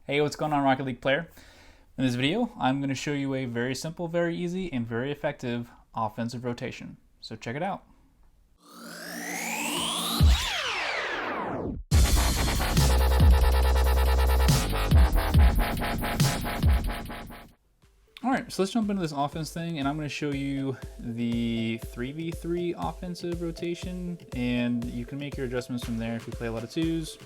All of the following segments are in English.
Hey, what's going on, Rocket League player? In this video, I'm going to show you a very simple, very easy, and very effective offensive rotation. So check it out. Alright, so let's jump into this offense thing, and I'm going to show you the 3v3 offensive rotation, and you can make your adjustments from there if you play a lot of twos,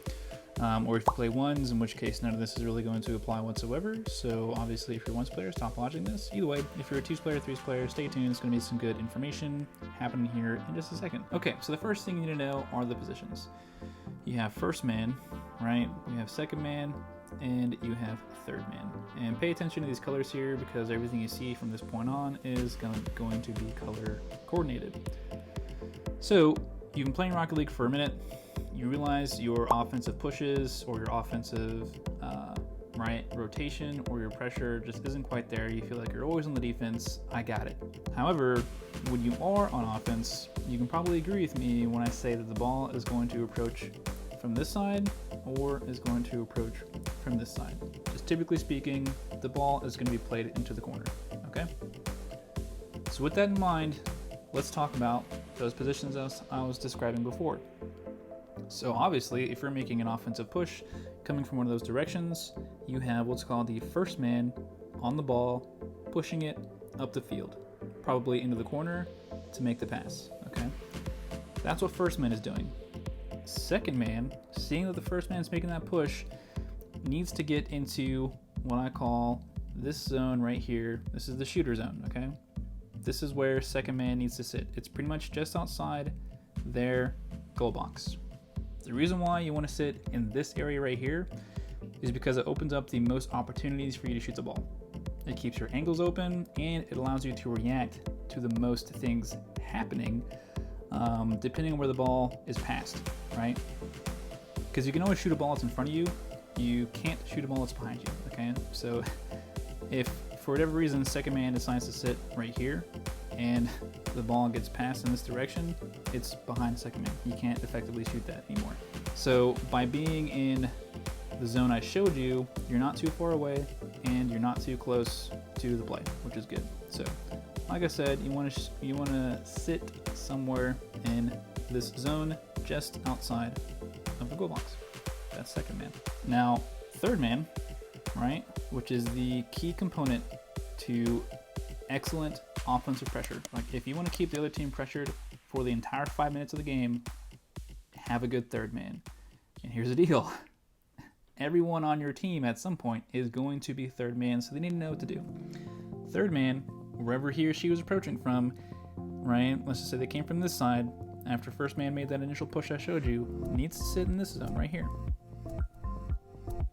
or if you play ones, in which case none of this is really going to apply whatsoever. So obviously if you're a ones player, stop watching this. Either way, if you're a twos player, threes player, stay tuned. It's going to be some good information happening here in just a second. Okay, so the first thing you need to know are the positions. You have first man, right? You have second man, and you have third man. And pay attention to these colors here, because everything you see from this point on is going to be color coordinated. So you've been playing Rocket League for a minute. You realize your offensive pushes or your offensive rotation or your pressure just isn't quite there. You feel like you're always on the defense. I got it. However, when you are on offense, you can probably agree with me when I say that the ball is going to approach from this side or is going to approach from this side. Just typically speaking, the ball is going to be played into the corner, okay? So with that in mind, let's talk about those positions as I was describing before. So obviously, if you're making an offensive push coming from one of those directions, you have what's called the first man on the ball, pushing it up the field, probably into the corner to make the pass, okay? That's what first man is doing. Second man, seeing that the first man is making that push, needs to get into what I call this zone right here. This is the shooter zone, okay? This is where second man needs to sit. It's pretty much just outside their goal box. The reason why you want to sit in this area right here is because it opens up the most opportunities for you to shoot the ball. It keeps your angles open, and it allows you to react to the most things happening depending on where the ball is passed, right? Because you can always shoot a ball that's in front of you. You can't shoot a ball that's behind you, okay? So if for whatever reason second man decides to sit right here and the ball gets passed in this direction, it's behind second man. You can't effectively shoot that anymore. So by being in the zone I showed you, you're not too far away and you're not too close to the play, which is good. So like I said, you want to sit somewhere in this zone just outside of the goal box. That's second man. Now, third man, right, which is the key component to excellent offensive pressure. Like if you want to keep the other team pressured for the entire 5 minutes of the game, have a good third man. And here's the deal. Everyone on your team at some point is going to be third man, so they need to know what to do. Third man, wherever he or she was approaching from, right, let's just say they came from this side, after first man made that initial push I showed you, needs to sit in this zone right here.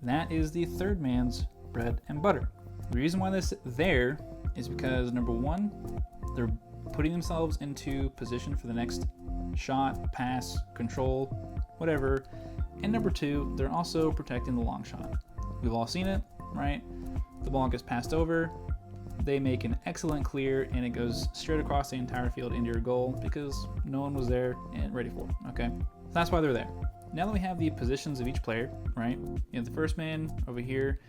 That is the third man's bread and butter. The reason why this there is because, number one, they're putting themselves into position for the next shot, pass, control, whatever. And number two, they're also protecting the long shot. We've all seen it, right? The ball gets passed over, they make an excellent clear, and it goes straight across the entire field into your goal because no one was there and ready for it, okay? That's why they're there. Now that we have the positions of each player, right? You have the first man over here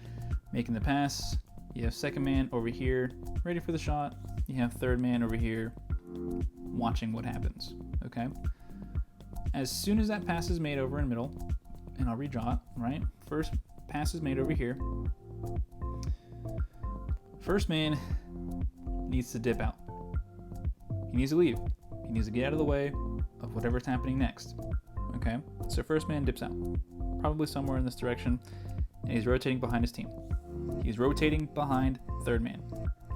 making the pass. You have second man over here ready for the shot. You have third man over here watching what happens, okay? As soon as that pass is made over in middle, and I'll redraw it, right? First pass is made over here. First man needs to dip out. He needs to leave. He needs to get out of the way of whatever's happening next, okay? So first man dips out, probably somewhere in this direction, and he's rotating behind his team. He's rotating behind third man,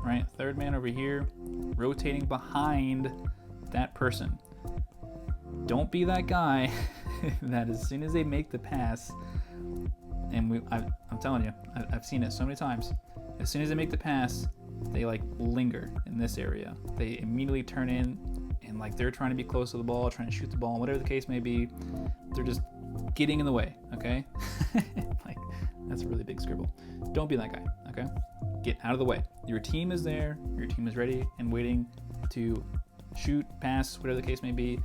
right? Third man over here, rotating behind that person. Don't be that guy that as soon as they make the pass, and I'm telling you, I've seen it so many times, as soon as they make the pass, they like linger in this area. They immediately turn in and like they're trying to be close to the ball, trying to shoot the ball, whatever the case may be. They're just getting in the way, okay? Like, that's a really big scribble. Don't be that guy, okay? Get out of the way. Your team is there. Your team is ready and waiting to shoot, pass, whatever the case may be.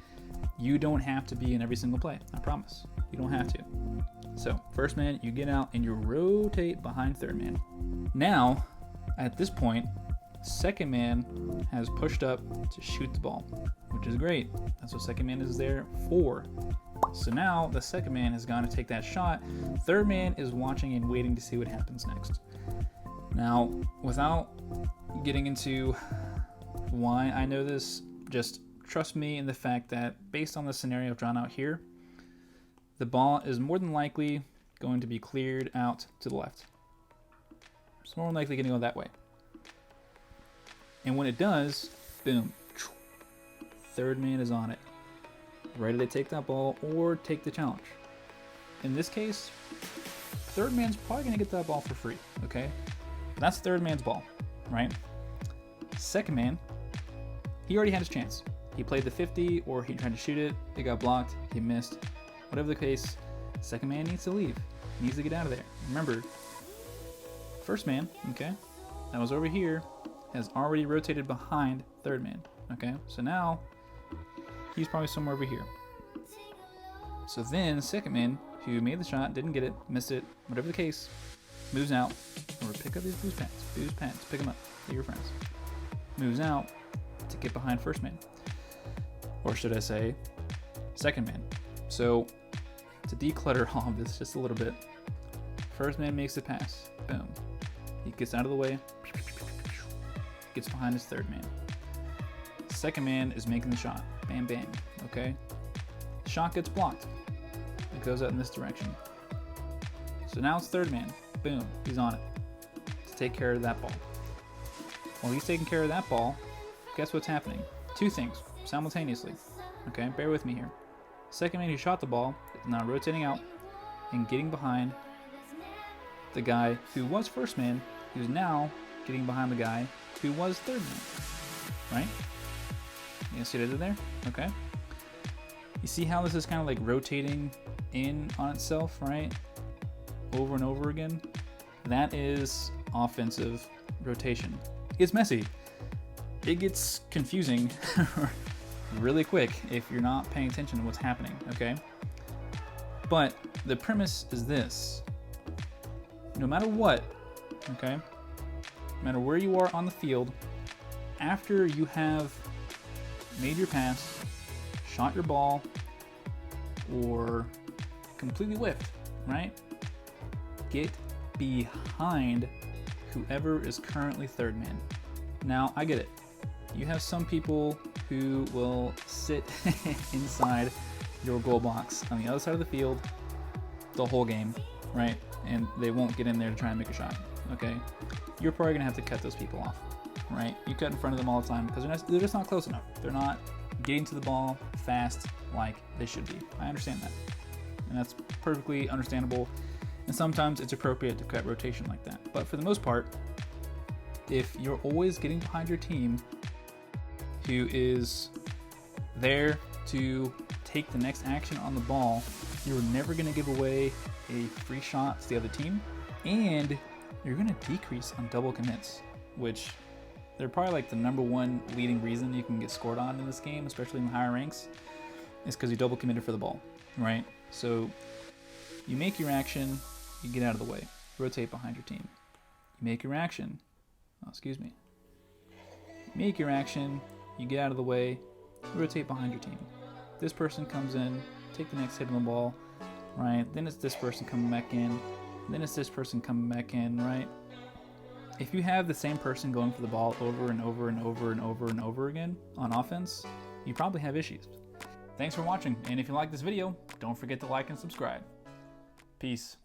You don't have to be in every single play. I promise. You don't have to. So first man, you get out and you rotate behind third man. Now, at this point, second man has pushed up to shoot the ball, which is great. That's what second man is there for. So now the second man has gone to take that shot. Third man is watching and waiting to see what happens next. Now, without getting into why I know this, just trust me in the fact that based on the scenario I've drawn out here, the ball is more than likely going to be cleared out to the left. It's more than likely going to go that way. And when it does, boom, third man is on it, ready to take that ball or take the challenge. In this case, third man's probably going to get that ball for free, okay? That's third man's ball, right? Second man, he already had his chance. He played the 50 or he tried to shoot it, it got blocked, he missed. Whatever the case, second man needs to leave. He needs to get out of there. Remember, first man, okay, that was over here, has already rotated behind third man, okay? So now, he's probably somewhere over here. So then, second man, who made the shot, didn't get it, missed it, whatever the case, moves out, or pick up these boost pants, pick them up, they're your friends. Moves out to get behind first man. Or should I say, second man. So, to declutter all of this just a little bit, first man makes the pass, boom. He gets out of the way, gets behind his third man. Second man is making the shot, bam bam, okay? The shot gets blocked, it goes out in this direction. So now it's third man, boom, he's on it to take care of that ball. While he's taking care of that ball, guess what's happening? Two things simultaneously, okay? Bear with me here. Second man who shot the ball is now rotating out and getting behind the guy who was first man, who's now getting behind the guy who was third man, right? You see what I did there? Okay. You see how this is kind of like rotating in on itself, right? Over and over again. That is offensive rotation. It's messy. It gets confusing really quick if you're not paying attention to what's happening, okay? But the premise is this. No matter what, okay? No matter where you are on the field, after you have made your pass, shot your ball, or completely whiffed, right? Get behind whoever is currently third man. Now, I get it. You have some people who will sit inside your goal box on the other side of the field the whole game, right? And they won't get in there to try and make a shot, okay? You're probably gonna have to cut those people off, right? You cut in front of them all the time because they're just not close enough. They're not getting to the ball fast like they should be. I understand that. And that's perfectly understandable. And sometimes it's appropriate to cut rotation like that. But for the most part, if you're always getting behind your team who is there to take the next action on the ball, you're never going to give away a free shot to the other team, and you're going to decrease on double commits, which they're probably like the number one leading reason you can get scored on in this game, especially in the higher ranks, is because you double committed for the ball, right? So you make your action, you get out of the way, rotate behind your team. You make your action, make your action, you get out of the way, rotate behind your team. This person comes in, take the next hit on the ball, right? Then it's this person coming back in, then it's this person coming back in, right? If you have the same person going for the ball over and over and over and over and over again on offense, you probably have issues. Thanks for watching, and if you like this video, don't forget to like and subscribe. Peace.